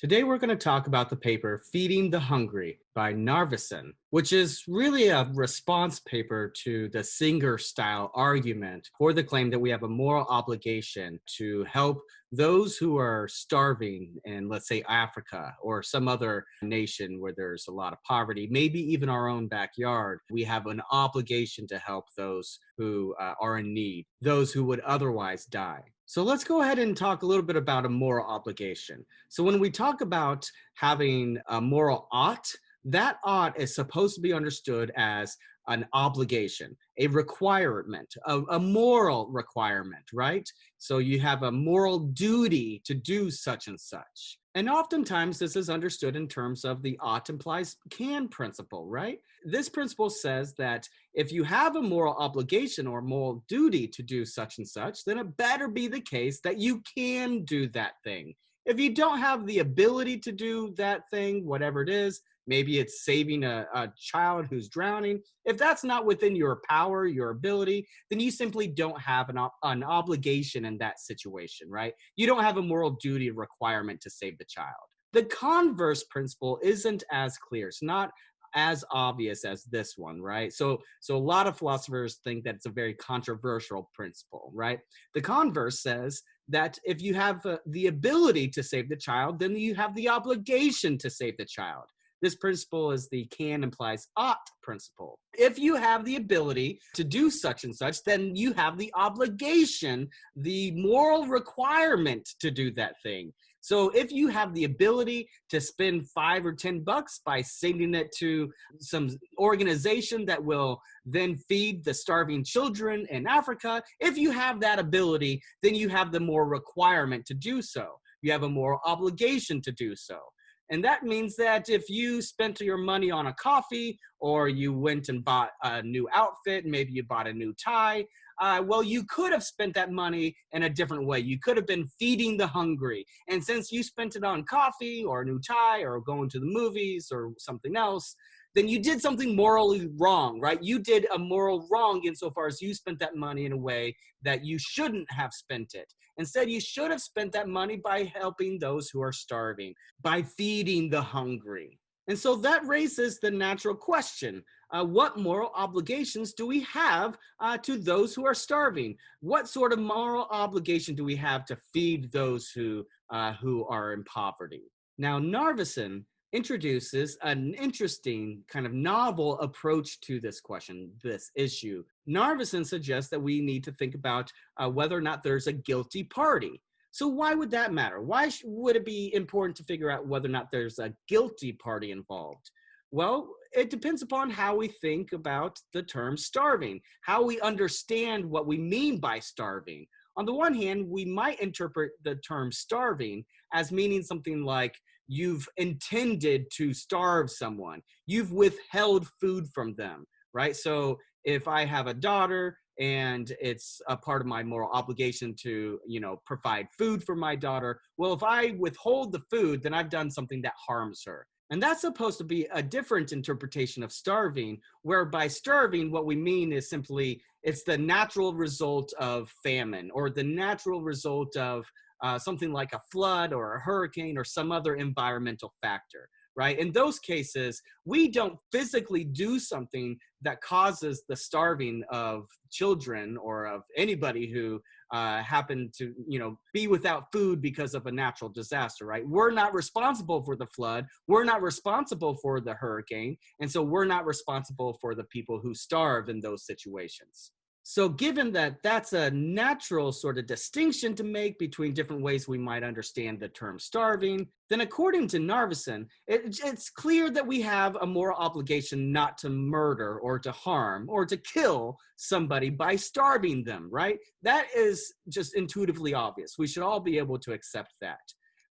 Today, we're going to talk about the paper Feeding the Hungry by Narveson, which is really a response paper to the Singer style argument for the claim that we have a moral obligation to help those who are starving in, let's say, Africa or some other nation where there's a lot of poverty, maybe even our own backyard. We have an obligation to help those who are in need, those who would otherwise die. So let's go ahead and talk a little bit about a moral obligation. So when we talk about having a moral ought, that ought is supposed to be understood as an obligation, a requirement, a moral requirement, right? So you have a moral duty to do such and such. And oftentimes this is understood in terms of the ought implies can principle, right? This principle says that if you have a moral obligation or moral duty to do such and such, then it better be the case that you can do that thing. If you don't have the ability to do that thing, whatever it is, maybe it's saving a child who's drowning. If that's not within your power, your ability, then you simply don't have an obligation in that situation, right? You don't have a moral duty requirement to save the child. The converse principle isn't as clear. It's not as obvious as this one, right? So a lot of philosophers think that it's a very controversial principle, right? The converse says that if you have the ability to save the child, then you have the obligation to save the child. This principle is the can implies ought principle. If you have the ability to do such and such, then you have the obligation, the moral requirement to do that thing. So if you have the ability to spend $5 or $10 by sending it to some organization that will then feed the starving children in Africa, if you have that ability, then you have the moral requirement to do so. You have a moral obligation to do so. And that means that if you spent your money on a coffee, or you went and bought a new outfit, maybe you bought a new tie, well, you could have spent that money in a different way. You could have been feeding the hungry. And since you spent it on coffee or a new tie or going to the movies or something else, then you did something morally wrong, right? You did a moral wrong insofar as you spent that money in a way that you shouldn't have spent it. Instead, you should have spent that money by helping those who are starving, by feeding the hungry. And so that raises the natural question, what moral obligations do we have to those who are starving? What sort of moral obligation do we have to feed those who are in poverty? Now, Narveson introduces an interesting kind of novel approach to this question, this issue. Narveson suggests that we need to think about whether or not there's a guilty party. So why would that matter? Why would it be important to figure out whether or not there's a guilty party involved? Well, it depends upon how we think about the term starving, how we understand what we mean by starving. On the one hand, we might interpret the term starving as meaning something like you've intended to starve someone, you've withheld food from them, right? So if I have a daughter and it's a part of my moral obligation to, provide food for my daughter, well, if I withhold the food, then I've done something that harms her. And that's supposed to be a different interpretation of starving, where by starving, what we mean is simply it's the natural result of famine or the natural result of something like a flood or a hurricane or some other environmental factor, right? In those cases, we don't physically do something that causes the starving of children or of anybody who happen to, be without food because of a natural disaster, right? We're not responsible for the flood. We're not responsible for the hurricane. And so we're not responsible for the people who starve in those situations. So given that that's a natural sort of distinction to make between different ways we might understand the term starving, then according to Narveson, it's clear that we have a moral obligation not to murder or to harm or to kill somebody by starving them, right? That is just intuitively obvious. We should all be able to accept that.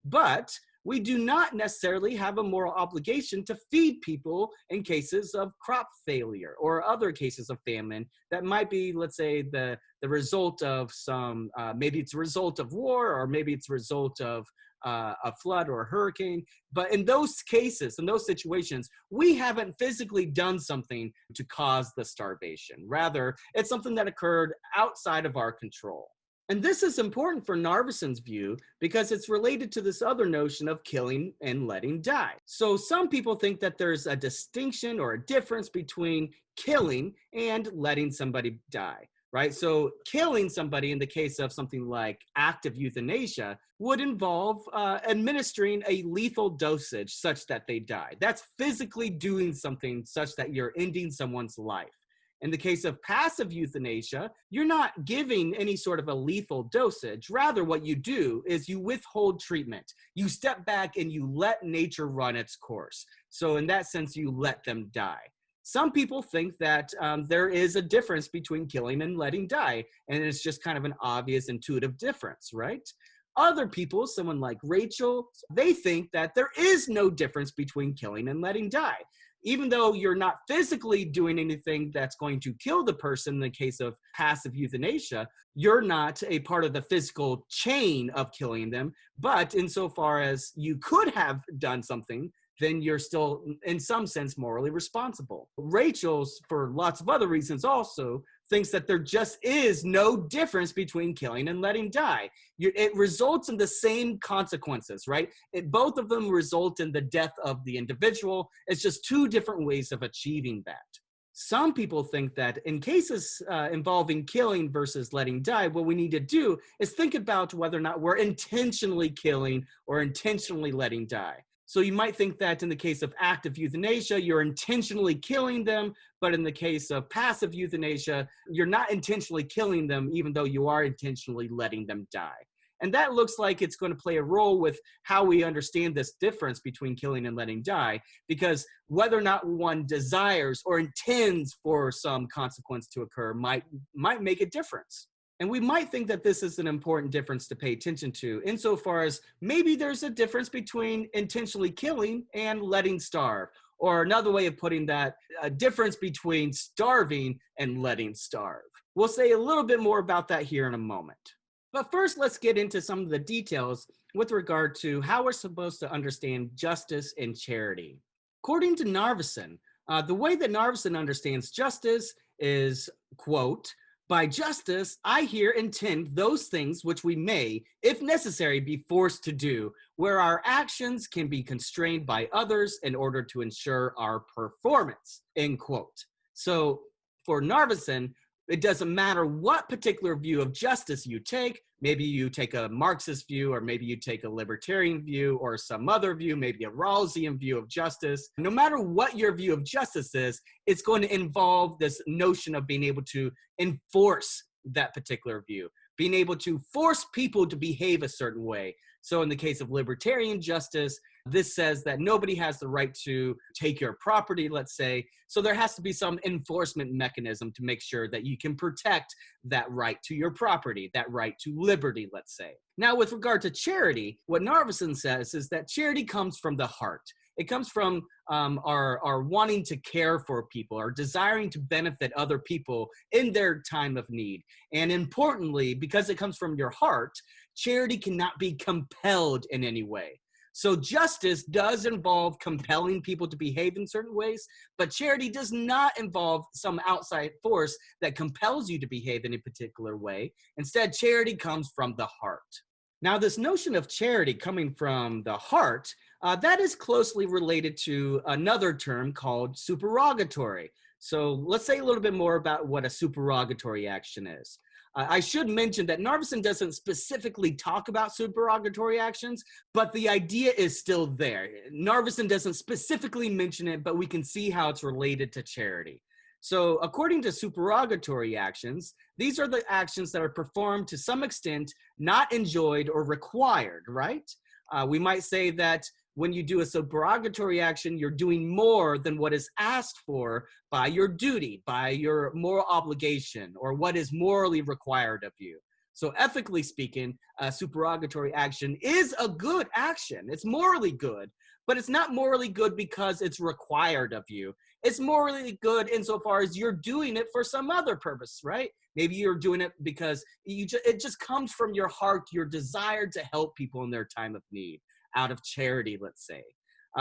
But we do not necessarily have a moral obligation to feed people in cases of crop failure or other cases of famine that might be, let's say, the result of some, maybe it's a result of war, or maybe it's a result of a flood or a hurricane. But in those cases, in those situations, we haven't physically done something to cause the starvation. Rather, it's something that occurred outside of our control. And this is important for Narvison's view because it's related to this other notion of killing and letting die. So some people think that there's a distinction or a difference between killing and letting somebody die, right? So killing somebody in the case of something like active euthanasia would involve administering a lethal dosage such that they die. That's physically doing something such that you're ending someone's life. In the case of passive euthanasia, you're not giving any sort of a lethal dosage. Rather, what you do is you withhold treatment. You step back and you let nature run its course. So in that sense, you let them die. Some people think that there is a difference between killing and letting die, and it's just kind of an obvious intuitive difference, right? Other people, someone like Rachel, they think that there is no difference between killing and letting die. Even though you're not physically doing anything that's going to kill the person in the case of passive euthanasia, you're not a part of the physical chain of killing them. But insofar as you could have done something, then you're still, in some sense, morally responsible. Rachel's, for lots of other reasons also, thinks that there just is no difference between killing and letting die. It results in the same consequences, right? Both of them result in the death of the individual. It's just two different ways of achieving that. Some people think that in cases involving killing versus letting die, what we need to do is think about whether or not we're intentionally killing or intentionally letting die. So you might think that in the case of active euthanasia, you're intentionally killing them, but in the case of passive euthanasia, you're not intentionally killing them, even though you are intentionally letting them die. And that looks like it's going to play a role with how we understand this difference between killing and letting die, because whether or not one desires or intends for some consequence to occur might make a difference. And we might think that this is an important difference to pay attention to, insofar as maybe there's a difference between intentionally killing and letting starve. Or another way of putting that, a difference between starving and letting starve. We'll say a little bit more about that here in a moment. But first, let's get into some of the details with regard to how we're supposed to understand justice and charity. According to Narvison, the way that Narvison understands justice is, quote, "By justice, I here intend those things which we may, if necessary, be forced to do, where our actions can be constrained by others in order to ensure our performance," end quote. So for Narvison, it doesn't matter what particular view of justice you take. Maybe you take a Marxist view, or maybe you take a libertarian view, or some other view, maybe a Rawlsian view of justice. No matter what your view of justice is, it's going to involve this notion of being able to enforce that particular view, being able to force people to behave a certain way. So in the case of libertarian justice, this says that nobody has the right to take your property, let's say. So there has to be some enforcement mechanism to make sure that you can protect that right to your property, that right to liberty, let's say. Now, with regard to charity, what Narvison says is that charity comes from the heart. It comes from our wanting to care for people, our desiring to benefit other people in their time of need. And importantly, because it comes from your heart, charity cannot be compelled in any way. So justice does involve compelling people to behave in certain ways, but charity does not involve some outside force that compels you to behave in a particular way. Instead, charity comes from the heart. Now, this notion of charity coming from the heart, that is closely related to another term called supererogatory. So let's say a little bit more about what a supererogatory action is. I should mention that Narvison doesn't specifically talk about supererogatory actions, but the idea is still there. Narvison doesn't specifically mention it, but we can see how it's related to charity. So according to supererogatory actions, these are the actions that are performed to some extent, not enjoyed or required, right? We might say that when you do a supererogatory action, you're doing more than what is asked for by your duty, by your moral obligation, or what is morally required of you. So ethically speaking, a supererogatory action is a good action. It's morally good, but it's not morally good because it's required of you. It's morally good insofar as you're doing it for some other purpose, right? Maybe you're doing it because it just comes from your heart, your desire to help people in their time of need, out of charity, let's say.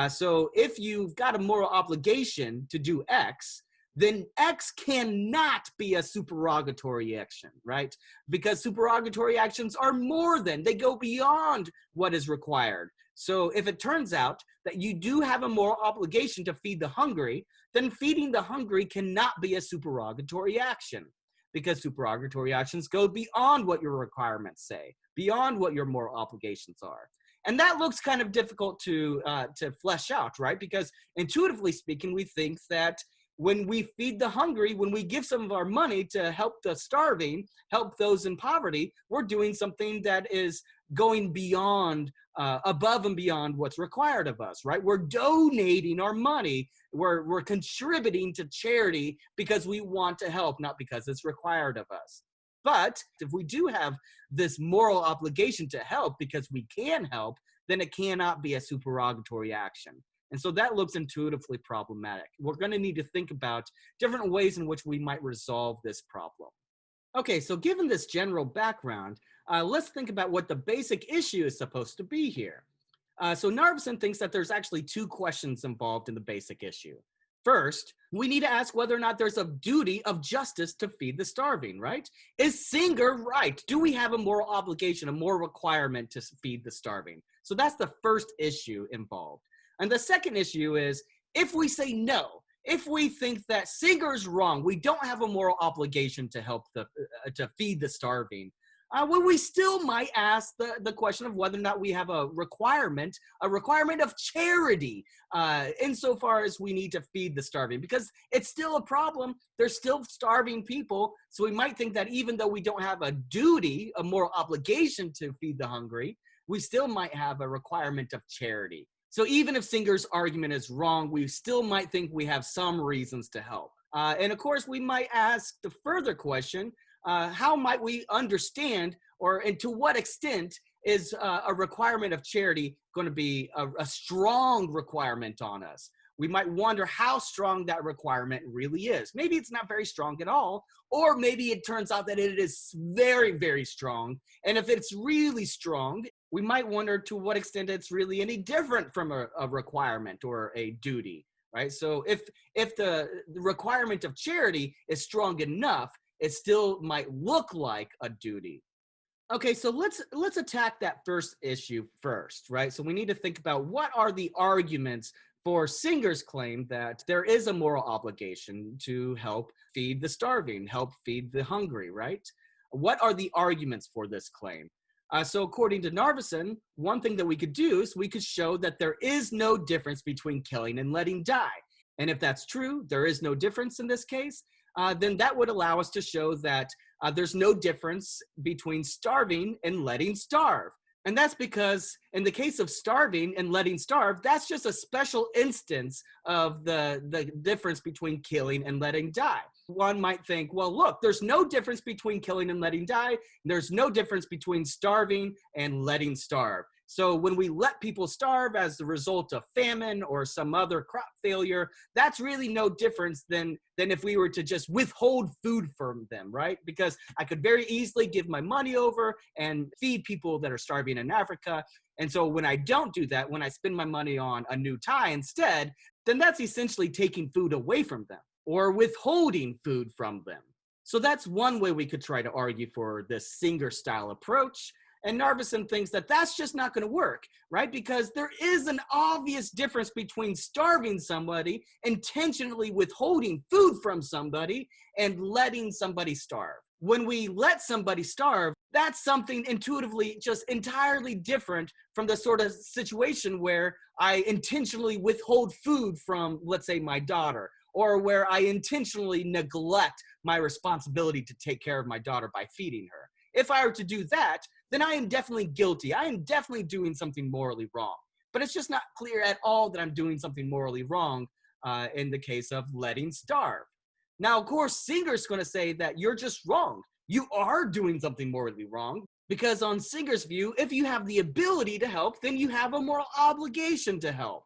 So if you've got a moral obligation to do X, then X cannot be a supererogatory action, right? Because supererogatory actions are more than, they go beyond what is required. So if it turns out that you do have a moral obligation to feed the hungry, then feeding the hungry cannot be a supererogatory action, because supererogatory actions go beyond what your requirements say, beyond what your moral obligations are. And that looks kind of difficult to flesh out, right? Because intuitively speaking, we think that when we feed the hungry, when we give some of our money to help the starving, help those in poverty, we're doing something that is going beyond, above and beyond what's required of us, right? We're donating our money. We're contributing to charity because we want to help, not because it's required of us. But if we do have this moral obligation to help because we can help, then it cannot be a supererogatory action. And so that looks intuitively problematic. We're going to need to think about different ways in which we might resolve this problem. Okay, so given this general background, let's think about what the basic issue is supposed to be here. So Narveson thinks that there's actually two questions involved in the basic issue. First, we need to ask whether or not there's a duty of justice to feed the starving, right? Is Singer right? Do we have a moral obligation, a moral requirement to feed the starving? So that's the first issue involved. And the second issue is, if we say no, if we think that Singer's wrong, we don't have a moral obligation to help to feed the starving, well, we still might ask the question of whether or not we have a requirement of charity, insofar as we need to feed the starving, because it's still a problem. There's still starving people. So we might think that even though we don't have a duty, a moral obligation to feed the hungry, we still might have a requirement of charity. So even if Singer's argument is wrong, we still might think we have some reasons to help. And of course, we might ask the further question, how might we understand, and to what extent is a requirement of charity going to be a strong requirement on us? We might wonder how strong that requirement really is. Maybe it's not very strong at all, or maybe it turns out that it is very, very strong. And if it's really strong, we might wonder to what extent it's really any different from a requirement or a duty, right? So if the requirement of charity is strong enough, it still might look like a duty. Okay, so let's attack that first issue first, right? So we need to think about what are the arguments for Singer's claim that there is a moral obligation to help feed the starving, help feed the hungry, right? What are the arguments for this claim? So according to Narveson, one thing that we could do is we could show that there is no difference between killing and letting die. And if that's true, there is no difference in this case, then that would allow us to show that there's no difference between starving and letting starve. And that's because in the case of starving and letting starve, that's just a special instance of the difference between killing and letting die. One might think, well, look, there's no difference between killing and letting die. There's no difference between starving and letting starve. So when we let people starve as the result of famine or some other crop failure, that's really no difference than if we were to just withhold food from them, right? Because I could very easily give my money over and feed people that are starving in Africa. And so when I don't do that, when I spend my money on a new tie instead, then that's essentially taking food away from them or withholding food from them. So that's one way we could try to argue for this Singer-style approach. And Narveson thinks that that's just not going to work, right? Because there is an obvious difference between starving somebody, intentionally withholding food from somebody, and letting somebody starve. When we let somebody starve, that's something intuitively just entirely different from the sort of situation where I intentionally withhold food from, let's say, my daughter, or where I intentionally neglect my responsibility to take care of my daughter by feeding her. If I were to do that, then I am definitely guilty. I am definitely doing something morally wrong. But it's just not clear at all that I'm doing something morally wrong in the case of letting starve. Now, of course, Singer's going to say that you're just wrong. You are doing something morally wrong, because on Singer's view, if you have the ability to help, then you have a moral obligation to help.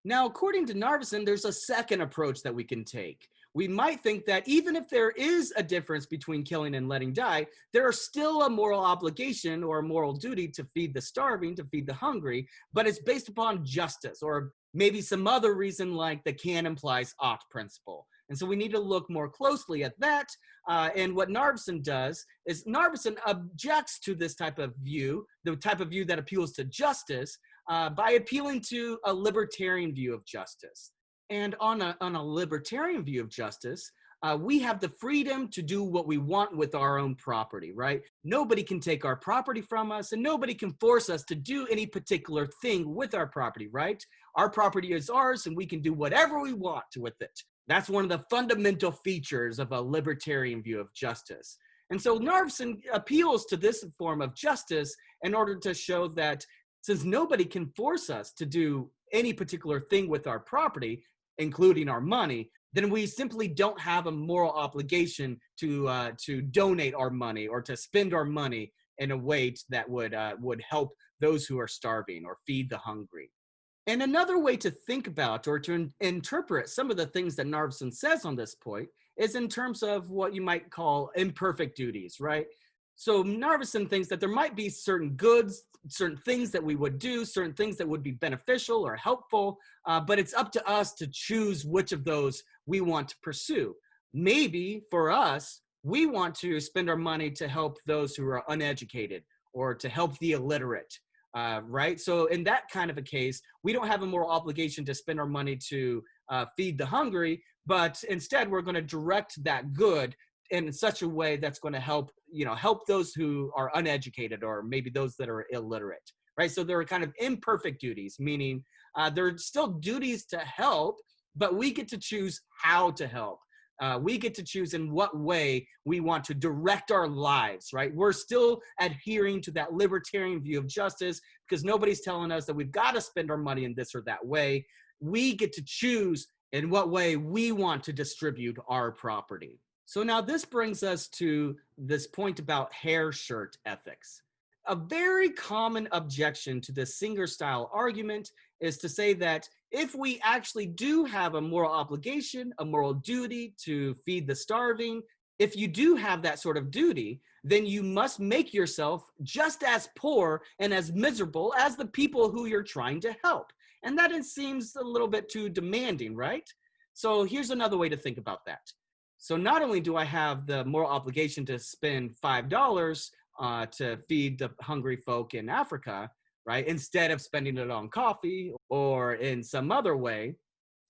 Now, according to Narveson, there's a second approach that we can take. We might think that even if there is a difference between killing and letting die, there is still a moral obligation or a moral duty to feed the starving, to feed the hungry, but it's based upon justice or maybe some other reason like the can implies ought principle. And so we need to look more closely at that. And what Narveson does is Narveson objects to this type of view, the type of view that appeals to justice, by appealing to a libertarian view of justice. And on a libertarian view of justice, we have the freedom to do what we want with our own property, right? Nobody can take our property from us, and nobody can force us to do any particular thing with our property, right? Our property is ours, and we can do whatever we want with it. That's one of the fundamental features of a libertarian view of justice. And so Narveson appeals to this form of justice in order to show that since nobody can force us to do any particular thing with our property, including our money, then we simply don't have a moral obligation to donate our money or to spend our money in a way that would help those who are starving or feed the hungry. And another way to think about or to interpret some of the things that Narveson says on this point is in terms of what you might call imperfect duties, right? So Narveson thinks that there might be certain goods, certain things that we would do, certain things that would be beneficial or helpful, but it's up to us to choose which of those we want to pursue. Maybe for us, we want to spend our money to help those who are uneducated or to help the illiterate. Right? So in that kind of a case, we don't have a moral obligation to spend our money to feed the hungry, but instead we're going to direct that good in such a way that's going to help those who are uneducated or maybe those that are illiterate, right? So there are kind of imperfect duties, meaning they're still duties to help, but we get to choose how to help. We get to choose in what way we want to direct our lives, right? We're still adhering to that libertarian view of justice because nobody's telling us that we've got to spend our money in this or that way. We get to choose in what way we want to distribute our property. So now this brings us to this point about hair shirt ethics. A very common objection to the Singer style argument is to say that if we actually do have a moral obligation, a moral duty to feed the starving, if you do have that sort of duty, then you must make yourself just as poor and as miserable as the people who you're trying to help. And that seems a little bit too demanding, right? So here's another way to think about that. So not only do I have the moral obligation to spend $5 to feed the hungry folk in Africa, right, instead of spending it on coffee or in some other way,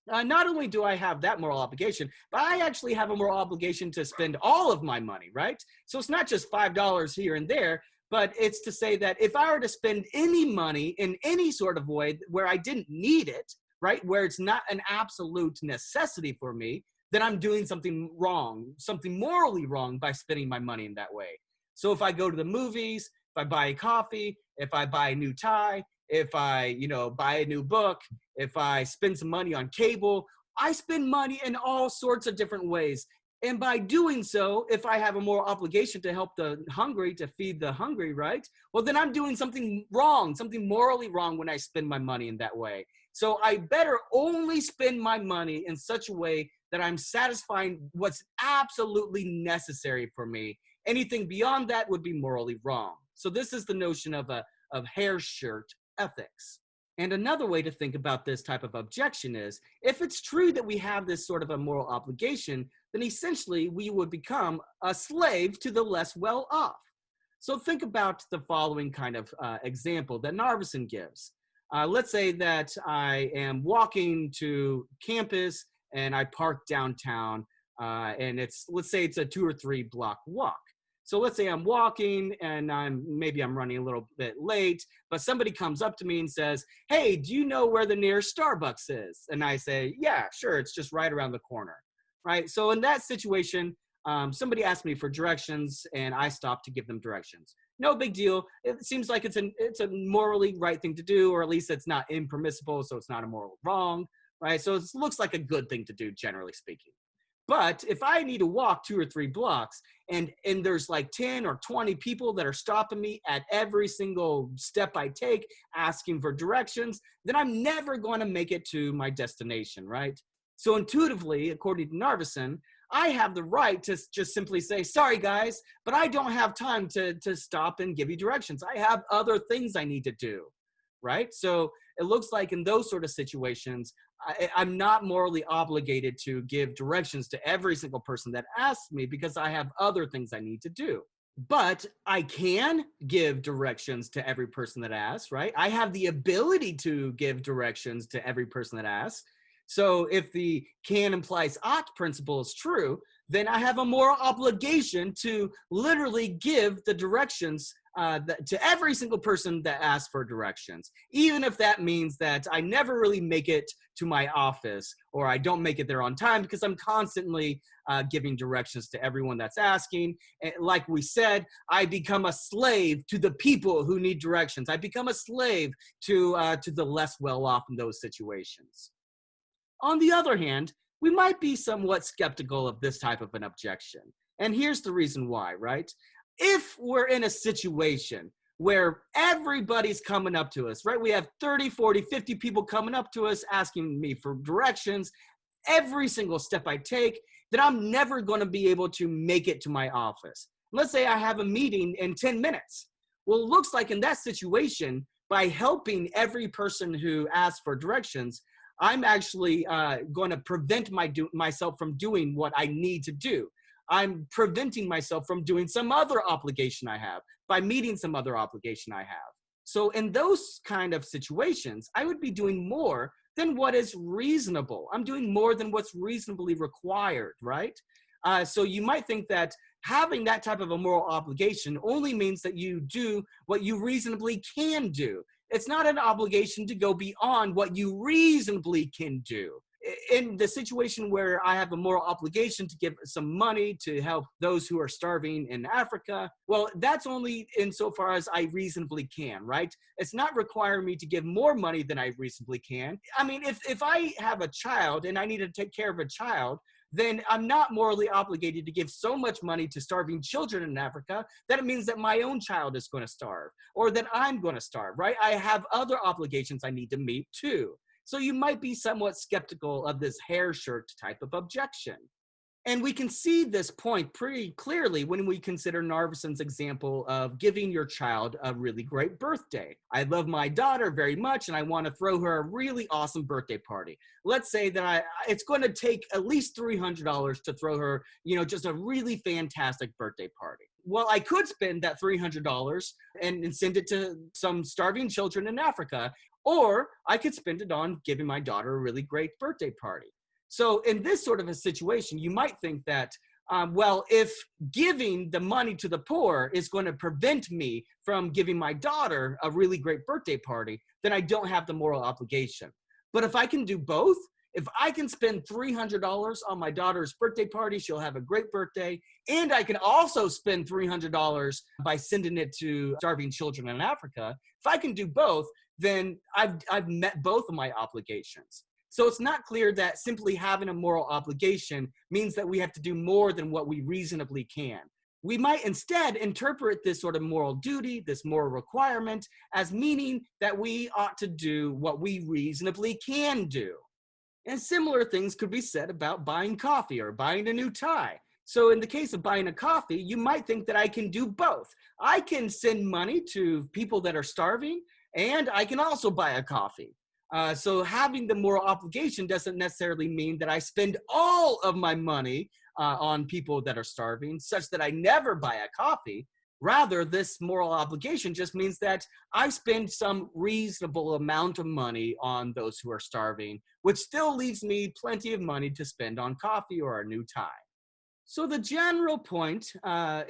not only do I have that moral obligation, but I actually have a moral obligation to spend all of my money, right? So it's not just $5 here and there, but it's to say that if I were to spend any money in any sort of way where I didn't need it, right, where it's not an absolute necessity for me, then I'm doing something wrong, something morally wrong by spending my money in that way. So if I go to the movies, if I buy a coffee, if I buy a new tie, if I, buy a new book, if I spend some money on cable, I spend money in all sorts of different ways. And by doing so, if I have a moral obligation to help the hungry, to feed the hungry, right? Well, then I'm doing something wrong, something morally wrong when I spend my money in that way. So I better only spend my money in such a way that I'm satisfying what's absolutely necessary for me. Anything beyond that would be morally wrong. So this is the notion of hair shirt ethics. And another way to think about this type of objection is, if it's true that we have this sort of a moral obligation, then essentially we would become a slave to the less well off. So think about the following kind of example that Narveson gives. Let's say that I am walking to campus and I park downtown, and let's say it's a 2 or 3 block walk. So let's say I'm walking and maybe I'm running a little bit late, but somebody comes up to me and says, "Hey, do you know where the nearest Starbucks is?" And I say, "Yeah, sure, it's just right around the corner," right? So in that situation, somebody asked me for directions and I stopped to give them directions. No big deal. It seems like it's a morally right thing to do, or at least it's not impermissible, so it's not a moral wrong, right? So it looks like a good thing to do, generally speaking. But if I need to walk 2 or 3 blocks and there's like 10 or 20 people that are stopping me at every single step I take, asking for directions, then I'm never going to make it to my destination, right? So intuitively, according to Narveson, I have the right to just simply say, "Sorry guys, but I don't have time to stop and give you directions. I have other things I need to do," right? So it looks like in those sort of situations, I'm not morally obligated to give directions to every single person that asks me because I have other things I need to do. But I can give directions to every person that asks, right? I have the ability to give directions to every person that asks. So if the can implies ought principle is true, then I have a moral obligation to literally give the directions to every single person that asks for directions, even if that means that I never really make it to my office or I don't make it there on time because I'm constantly giving directions to everyone that's asking. And like we said, I become a slave to the people who need directions. I become a slave to the less well-off in those situations. On the other hand, we might be somewhat skeptical of this type of an objection. And here's the reason why, right? If we're in a situation where everybody's coming up to us, right? We have 30, 40, 50 people coming up to us asking me for directions. Every single step I take, then I'm never going to be able to make it to my office. Let's say I have a meeting in 10 minutes. Well, it looks like in that situation, by helping every person who asks for directions, I'm actually going to prevent myself from doing what I need to do. I'm preventing myself from doing some other obligation I have by meeting some other obligation I have. So in those kind of situations, I would be doing more than what is reasonable. I'm doing more than what's reasonably required, right? So you might think that having that type of a moral obligation only means that you do what you reasonably can do. It's not an obligation to go beyond what you reasonably can do. In the situation where I have a moral obligation to give some money to help those who are starving in Africa, well, that's only insofar as I reasonably can, right? It's not requiring me to give more money than I reasonably can. I mean, if I have a child and I need to take care of a child, then I'm not morally obligated to give so much money to starving children in Africa that it means that my own child is going to starve or that I'm going to starve, right? I have other obligations I need to meet too. So you might be somewhat skeptical of this hair shirt type of objection. And we can see this point pretty clearly when we consider Narvison's example of giving your child a really great birthday. I love my daughter very much and I want to throw her a really awesome birthday party. Let's say that it's going to take at least $300 to throw her, just a really fantastic birthday party. Well, I could spend that $300 and send it to some starving children in Africa, or I could spend it on giving my daughter a really great birthday party. So in this sort of a situation, you might think that, if giving the money to the poor is going to prevent me from giving my daughter a really great birthday party, then I don't have the moral obligation. But if I can do both, if I can spend $300 on my daughter's birthday party, she'll have a great birthday, and I can also spend $300 by sending it to starving children in Africa. If I can do both, then I've met both of my obligations. So it's not clear that simply having a moral obligation means that we have to do more than what we reasonably can. We might instead interpret this sort of moral duty, this moral requirement, as meaning that we ought to do what we reasonably can do. And similar things could be said about buying coffee or buying a new tie. So in the case of buying a coffee, you might think that I can do both. I can send money to people that are starving, and I can also buy a coffee. So having the moral obligation doesn't necessarily mean that I spend all of my money on people that are starving, such that I never buy a coffee. Rather, this moral obligation just means that I spend some reasonable amount of money on those who are starving, which still leaves me plenty of money to spend on coffee or a new tie. So the general point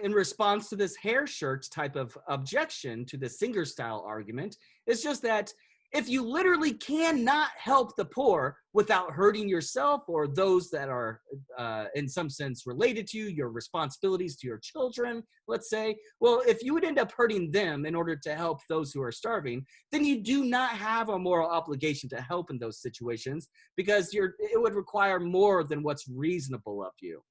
in response to this hair shirt type of objection to the Singer style argument is just that if you literally cannot help the poor without hurting yourself or those that are in some sense related to you, your responsibilities to your children, let's say, well, if you would end up hurting them in order to help those who are starving, then you do not have a moral obligation to help in those situations because it would require more than what's reasonable of you.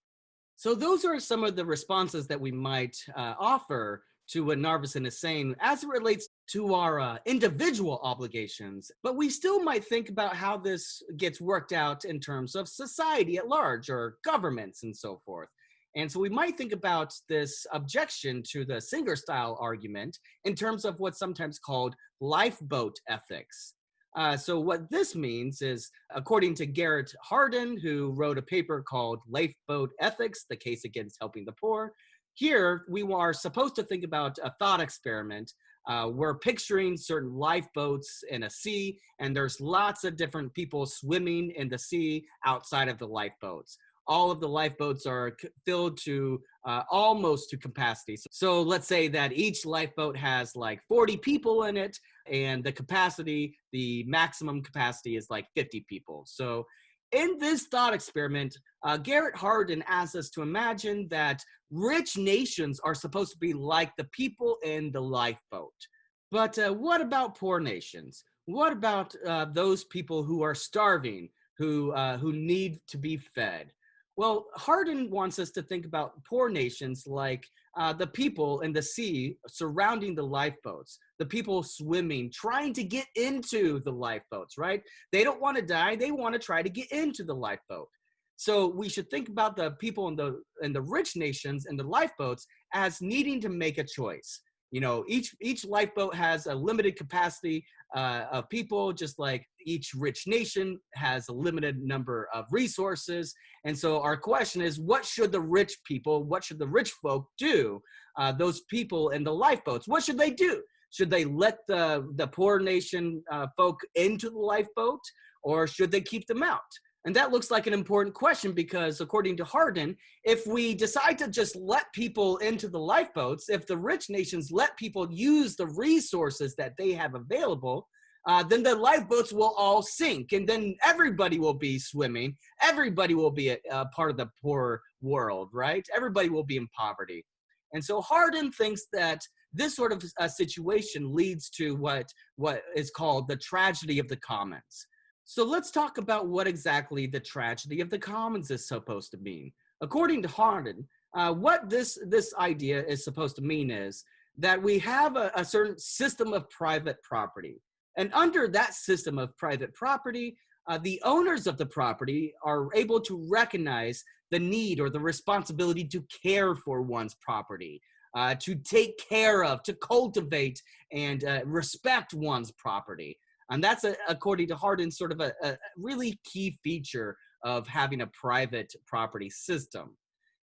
So those are some of the responses that we might offer to what Narvison is saying as it relates to our individual obligations. But we still might think about how this gets worked out in terms of society at large or governments and so forth. And so we might think about this objection to the Singer style argument in terms of what's sometimes called lifeboat ethics. So what this means is, according to Garrett Hardin, who wrote a paper called Lifeboat Ethics, the case against helping the poor, here we are supposed to think about a thought experiment. We're picturing certain lifeboats in a sea, and there's lots of different people swimming in the sea outside of the lifeboats. All of the lifeboats are filled to almost to capacity. So let's say that each lifeboat has like 40 people in it, and the capacity, the maximum capacity is like 50 people. So in this thought experiment, Garrett Hardin asks us to imagine that rich nations are supposed to be like the people in the lifeboat. But what about poor nations? What about those people who are starving, who need to be fed? Well, Hardin wants us to think about poor nations like the people in the sea surrounding the lifeboats, the people swimming, trying to get into the lifeboats, right? They don't want to die. They want to try to get into the lifeboat. So we should think about the people in the rich nations and the lifeboats as needing to make a choice. You know, each lifeboat has a limited capacity of people, just like each rich nation has a limited number of resources. And so our question is, what should the rich people, what should the rich folk do? Those people in the lifeboats, what should they do? Should they let the poor nation folk into the lifeboat, or should they keep them out? And that looks like an important question because, according to Hardin, if we decide to just let people into the lifeboats, if the rich nations let people use the resources that they have available, then the lifeboats will all sink, and then everybody will be swimming. Everybody will be a part of the poor world, right? Everybody will be in poverty. And so Hardin thinks that this sort of situation leads to what is called the tragedy of the commons. So let's talk about what exactly the tragedy of the commons is supposed to mean. According to Hardin, what this idea is supposed to mean is that we have a certain system of private property. And under that system of private property, the owners of the property are able to recognize the need or the responsibility to care for one's property, to take care of, to cultivate and respect one's property. And that's, according to Hardin, sort of a really key feature of having a private property system.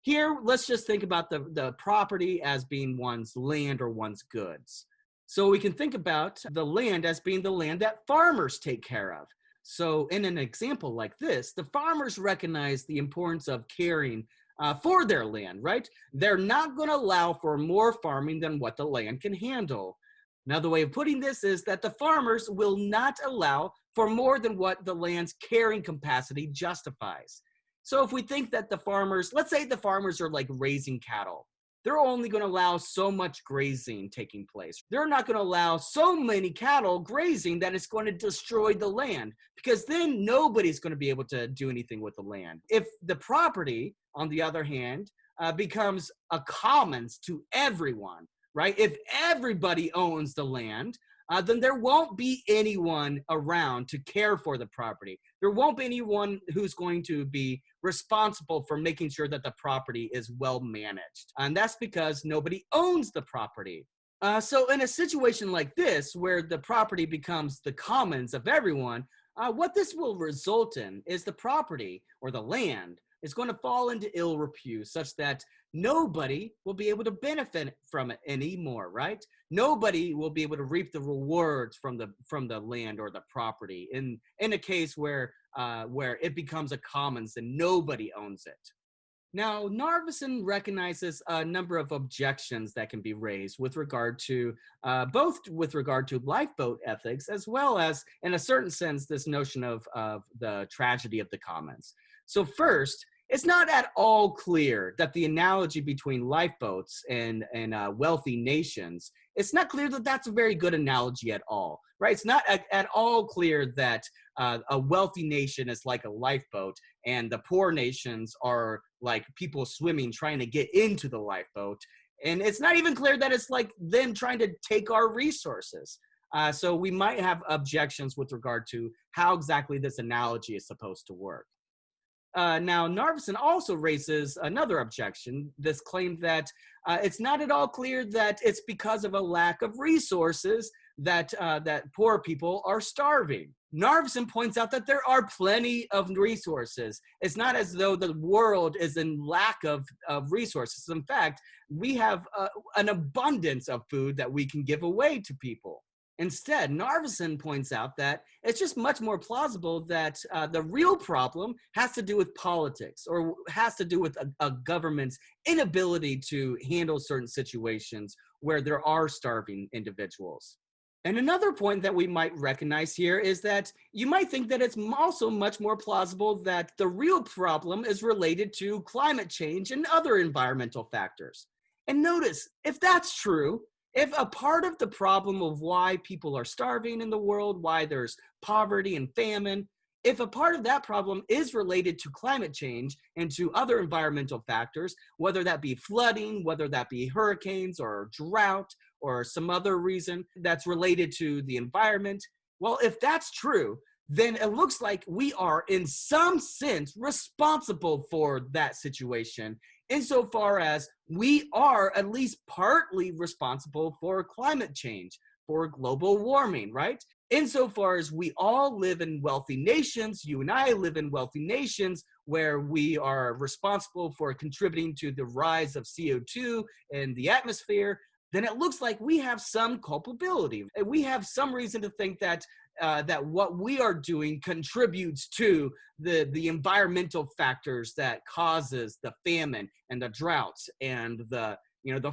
Here, let's just think about the property as being one's land or one's goods. So we can think about the land as being the land that farmers take care of. So in an example like this, the farmers recognize the importance of caring for their land, right? They're not going to allow for more farming than what the land can handle. Another way of putting this is that the farmers will not allow for more than what the land's carrying capacity justifies. So if we think that the farmers, let's say the farmers are like raising cattle, they're only going to allow so much grazing taking place. They're not going to allow so many cattle grazing that it's going to destroy the land, because then nobody's going to be able to do anything with the land. If the property, on the other hand, becomes a commons to everyone, right? If everybody owns the land, then there won't be anyone around to care for the property. There won't be anyone who's going to be responsible for making sure that the property is well managed. And that's because nobody owns the property. So in a situation like this, where the property becomes the commons of everyone, what this will result in is the property or the land is going to fall into ill repute, such that nobody will be able to benefit from it anymore, right? Nobody will be able to reap the rewards from the land or the property in a case where it becomes a commons and nobody owns it. Now, Narveson recognizes a number of objections that can be raised with regard to both with regard to lifeboat ethics, as well as, in a certain sense, this notion of the tragedy of the commons. So first, it's not at all clear that the analogy between lifeboats and wealthy nations, it's not clear that that's a very good analogy at all, right? It's not at all clear that a wealthy nation is like a lifeboat and the poor nations are like people swimming trying to get into the lifeboat. And it's not even clear that it's like them trying to take our resources. So we might have objections with regard to how exactly this analogy is supposed to work. Now, Narveson also raises another objection, this claim that it's not at all clear that it's because of a lack of resources that poor people are starving. Narveson points out that there are plenty of resources. It's not as though the world is in lack of resources. In fact, we have an abundance of food that we can give away to people. Instead, Narveson points out that it's just much more plausible that the real problem has to do with politics, or has to do with a government's inability to handle certain situations where there are starving individuals. And another point that we might recognize here is that you might think that it's also much more plausible that the real problem is related to climate change and other environmental factors. And notice, if that's true, if a part of the problem of why people are starving in the world, why there's poverty and famine, if a part of that problem is related to climate change and to other environmental factors, whether that be flooding, whether that be hurricanes or drought or some other reason that's related to the environment, well, if that's true, then it looks like we are in some sense responsible for that situation, insofar as we are at least partly responsible for climate change, for global warming, right? Insofar as we all live in wealthy nations, you and I live in wealthy nations where we are responsible for contributing to the rise of CO2 in the atmosphere, then it looks like we have some culpability. We have some reason to think that that what we are doing contributes to the environmental factors that causes the famine and the droughts and the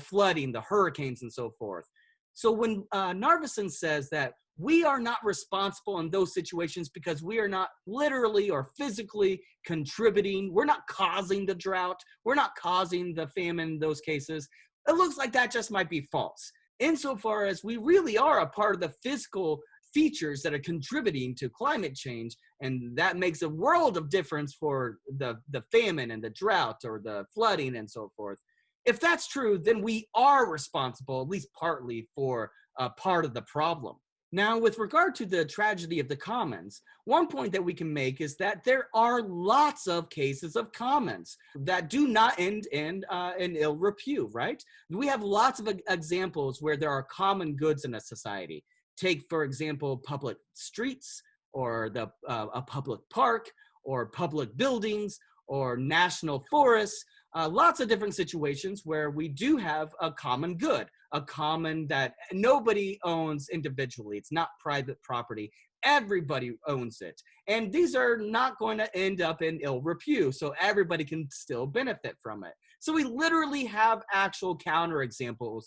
flooding, the hurricanes, and so forth. So when Narveson says that we are not responsible in those situations because we are not literally or physically contributing, we're not causing the drought, we're not causing the famine in those cases, it looks like that just might be false. Insofar as we really are a part of the physical features that are contributing to climate change, and that makes a world of difference for the famine and the drought or the flooding and so forth. If that's true, then we are responsible, at least partly, for part of the problem. Now, with regard to the tragedy of the commons, one point that we can make is that there are lots of cases of commons that do not end in ill repute, right? We have lots of examples where there are common goods in a society. Take, for example, public streets, or a public park, or public buildings, or national forests. Lots of different situations where we do have a common good, a common that nobody owns individually. It's not private property. Everybody owns it. And these are not going to end up in ill repute, so everybody can still benefit from it. So we literally have actual counterexamples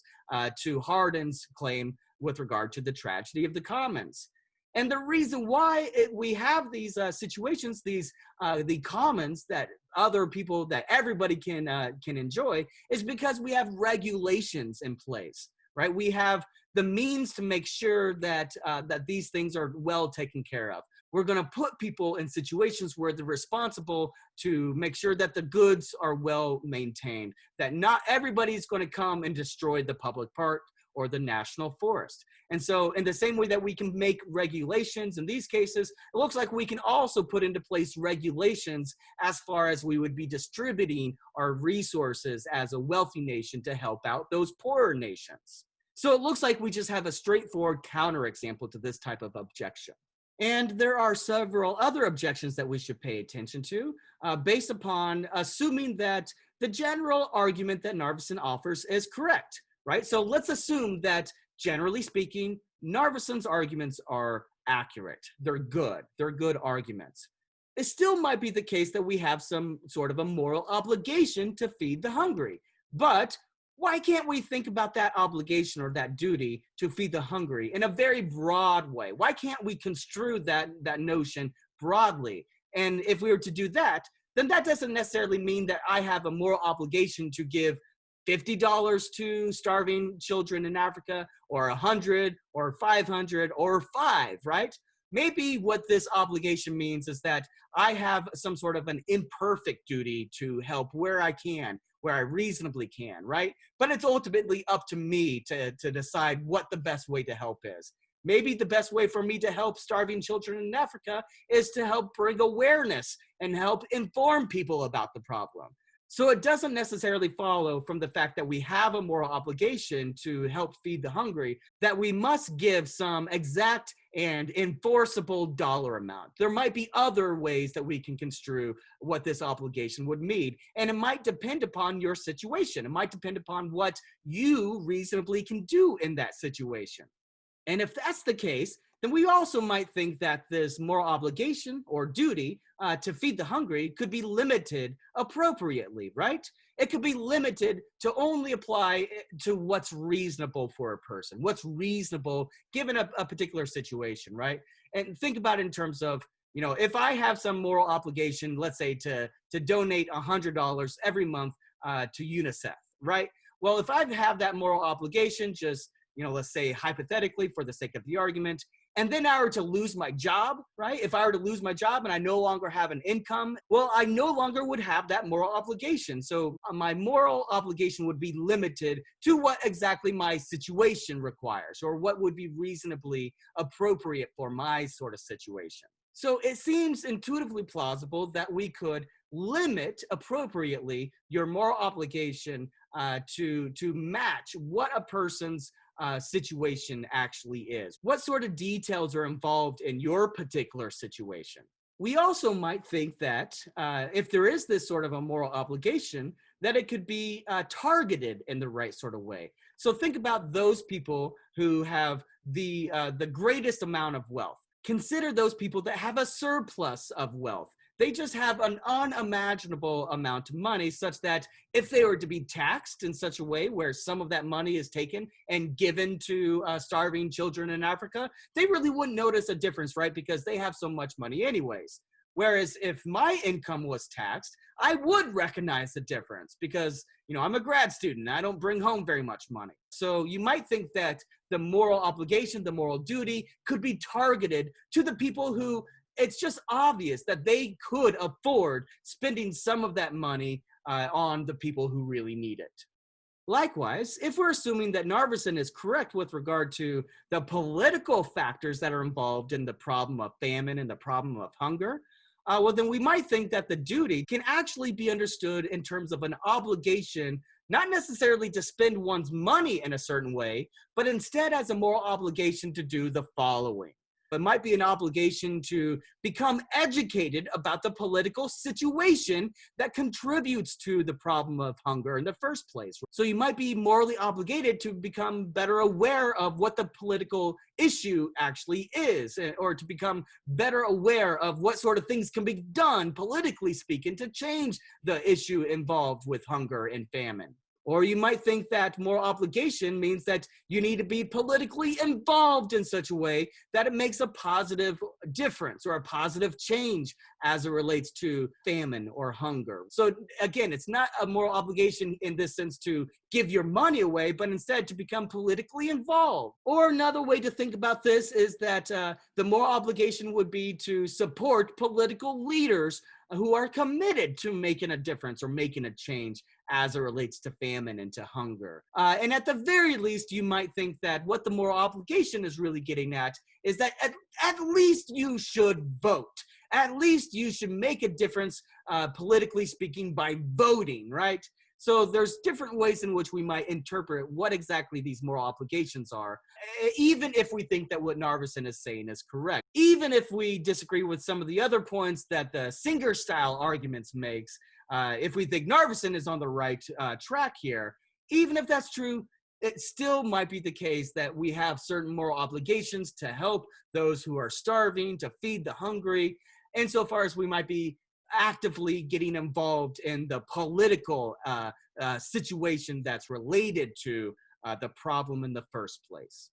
to Hardin's claim with regard to the tragedy of the commons. And the reason why we have these situations, the commons that other people, that everybody can enjoy, is because we have regulations in place, right? We have the means to make sure that that these things are well taken care of. We're going to put people in situations where they're responsible to make sure that the goods are well maintained, that not everybody's going to come and destroy the public park or the national forest. And so in the same way that we can make regulations in these cases, it looks like we can also put into place regulations as far as we would be distributing our resources as a wealthy nation to help out those poorer nations. So it looks like we just have a straightforward counterexample to this type of objection. And there are several other objections that we should pay attention to based upon assuming that the general argument that Narveson offers is correct. Right? So let's assume that, generally speaking, Narveson's arguments are accurate. They're good arguments. It still might be the case that we have some sort of a moral obligation to feed the hungry. But why can't we think about that obligation or that duty to feed the hungry in a very broad way? Why can't we construe that notion broadly? And if we were to do that, then that doesn't necessarily mean that I have a moral obligation to give $50 to starving children in Africa, or 100, or 500, or 5, right? Maybe what this obligation means is that I have some sort of an imperfect duty to help where I can, where I reasonably can, right? But it's ultimately up to me to decide what the best way to help is. Maybe the best way for me to help starving children in Africa is to help bring awareness and help inform people about the problem. So it doesn't necessarily follow from the fact that we have a moral obligation to help feed the hungry that we must give some exact and enforceable dollar amount. There might be other ways that we can construe what this obligation would mean, and it might depend upon your situation. It might depend upon what you reasonably can do in that situation. And if that's the case, then we also might think that this moral obligation or duty to feed the hungry could be limited appropriately, right? It could be limited to only apply to what's reasonable for a person, what's reasonable given a particular situation, right? And think about it in terms of, if I have some moral obligation, let's say to donate $100 every month to UNICEF, right? Well, if I have that moral obligation, just let's say hypothetically for the sake of the argument, and then I were to lose my job, right? If I were to lose my job and I no longer have an income, well, I no longer would have that moral obligation. So my moral obligation would be limited to what exactly my situation requires or what would be reasonably appropriate for my sort of situation. So it seems intuitively plausible that we could limit appropriately your moral obligation to match what a person's situation actually is. What sort of details are involved in your particular situation? We also might think that if there is this sort of a moral obligation, that it could be targeted in the right sort of way. So think about those people who have the greatest amount of wealth. Consider those people that have a surplus of wealth. They just have an unimaginable amount of money such that if they were to be taxed in such a way where some of that money is taken and given to starving children in Africa, they really wouldn't notice a difference, right? Because they have so much money anyways. Whereas if my income was taxed, I would recognize the difference because, I'm a grad student. I don't bring home very much money. So you might think that the moral obligation, the moral duty could be targeted to the people who it's just obvious that they could afford spending some of that money on the people who really need it. Likewise, if we're assuming that Narveson is correct with regard to the political factors that are involved in the problem of famine and the problem of hunger, well, then we might think that the duty can actually be understood in terms of an obligation, not necessarily to spend one's money in a certain way, but instead as a moral obligation to do the following. It might be an obligation to become educated about the political situation that contributes to the problem of hunger in the first place. So you might be morally obligated to become better aware of what the political issue actually is, or to become better aware of what sort of things can be done, politically speaking, to change the issue involved with hunger and famine. Or you might think that moral obligation means that you need to be politically involved in such a way that it makes a positive difference or a positive change as it relates to famine or hunger. So again, it's not a moral obligation in this sense to give your money away, but instead to become politically involved. Or another way to think about this is that the moral obligation would be to support political leaders who are committed to making a difference or making a change as it relates to famine and to hunger. And at the very least, you might think that what the moral obligation is really getting at is that at least you should vote. At least you should make a difference, politically speaking, by voting, right? So there's different ways in which we might interpret what exactly these moral obligations are, even if we think that what Narveson is saying is correct. Even if we disagree with some of the other points that the Singer-style arguments makes, if we think Narveson is on the right track here, even if that's true, it still might be the case that we have certain moral obligations to help those who are starving, to feed the hungry, insofar as we might be actively getting involved in the political situation that's related to the problem in the first place.